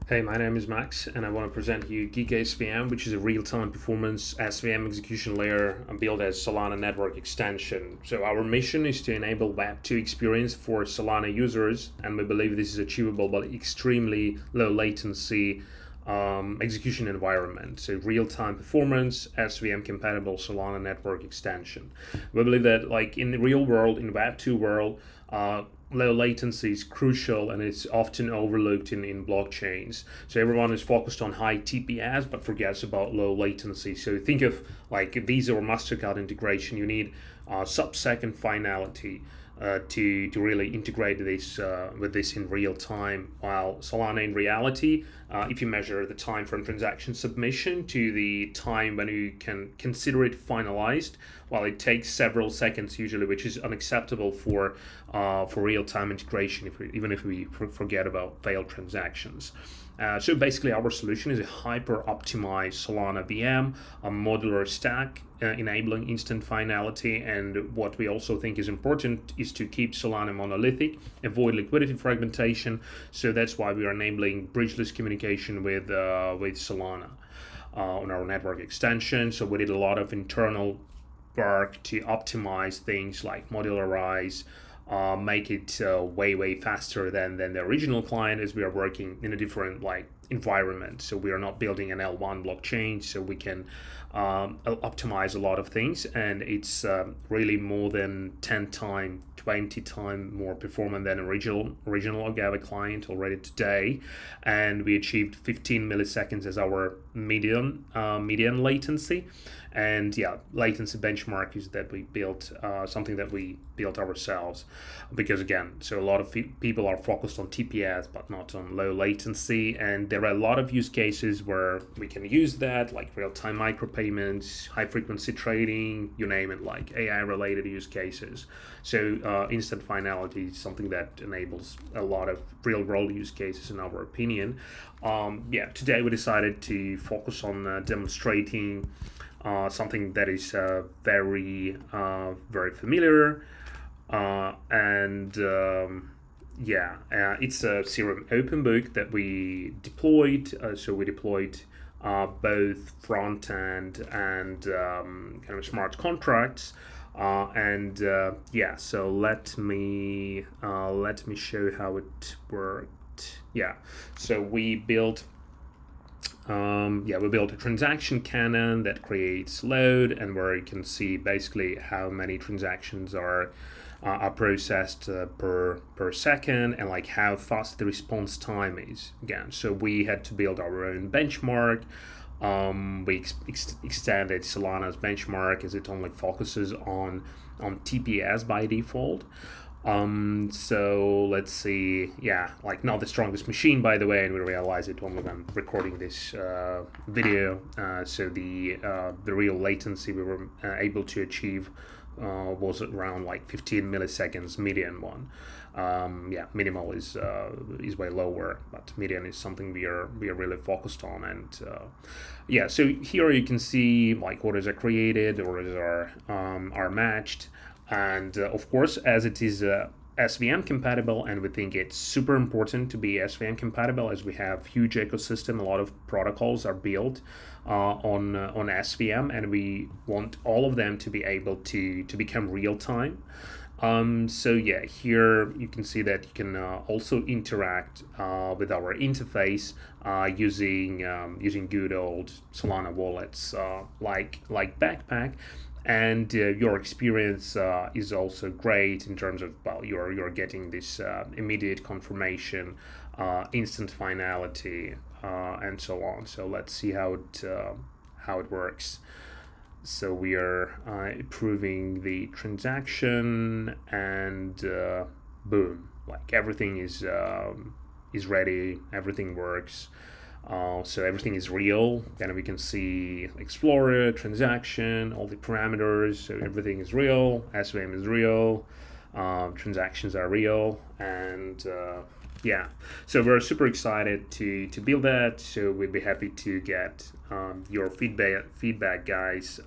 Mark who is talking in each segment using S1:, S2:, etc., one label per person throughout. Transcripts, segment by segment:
S1: Hey, my name is Max, and I want to present you GigaSVM, which is a real-time performance SVM execution layer built as Solana network extension. So our mission is to enable Web 2 experience for Solana users, and we believe this is achievable by extremely low latency execution environment. So real-time performance, SVM compatible Solana network extension. We believe that like in the real world, in Web 2 world, low latency is crucial and it's often overlooked in blockchains. So everyone is focused on high TPS but forgets about low latency. So think of like Visa or MasterCard integration. You need sub-second finality to really integrate this with this in real time. While Solana in reality, if you measure the time from transaction submission to the time when you can consider it finalized, well, it takes several seconds usually, which is unacceptable for real-time integration, even if we forget about failed transactions. So basically our solution is a hyper-optimized Solana VM, a modular stack enabling instant finality, and what we also think is important is to keep Solana monolithic, avoid liquidity fragmentation, so that's why we are enabling bridgeless communication with Solana on our network extension. So we did a lot of internal work to optimize things like modularize, make it way faster than the original client, as we are working in a different environment. So we are not building an L1 blockchain, so we can optimize a lot of things, and it's really more than 10 times 20 times more performant than original Agave client already today, and we achieved 15 milliseconds as our median latency. And yeah, latency benchmark is that we built something that we built ourselves, because again, so a lot of people are focused on TPS but not on low latency, and there are a lot of use cases where we can use that, like real-time micropayments, high-frequency trading, you name it, like AI-related use cases. So instant finality is something that enables a lot of real-world use cases in our opinion. Today we decided to focus on demonstrating something that is very familiar, it's a Serum open book that we deployed. So we deployed both front end and kind of smart contracts. So let me show how it worked. So we built we built a transaction cannon that creates load, and where you can see basically how many transactions are processed per second, and like how fast the response time is. Again, so we had to build our own benchmark. We extended Solana's benchmark as it only focuses on TPS by default. So let's see, not the strongest machine, by the way, and we realize it only when recording this video. So the real latency we were able to achieve was around 15 milliseconds, median one. Minimal is way lower, but median is something we are really focused on. And so here you can see orders are created, orders are matched. And of course, as it is SVM compatible, and we think it's super important to be SVM compatible, as we have huge ecosystem, a lot of protocols are built on SVM, and we want all of them to be able to become real time. Here you can see that you can also interact with our interface using good old Solana wallets like Backpack. And your experience is also great in terms of, you're getting this immediate confirmation, instant finality, and so on. So let's see how it works. So we are approving the transaction, and boom, everything is ready, everything works. So everything is real. Then we can see Explorer, transaction, all the parameters. So everything is real. SVM is real. Transactions are real, and so we're super excited to build that. So we'd be happy to get your feedback, guys.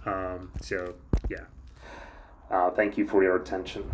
S1: Thank you for your attention.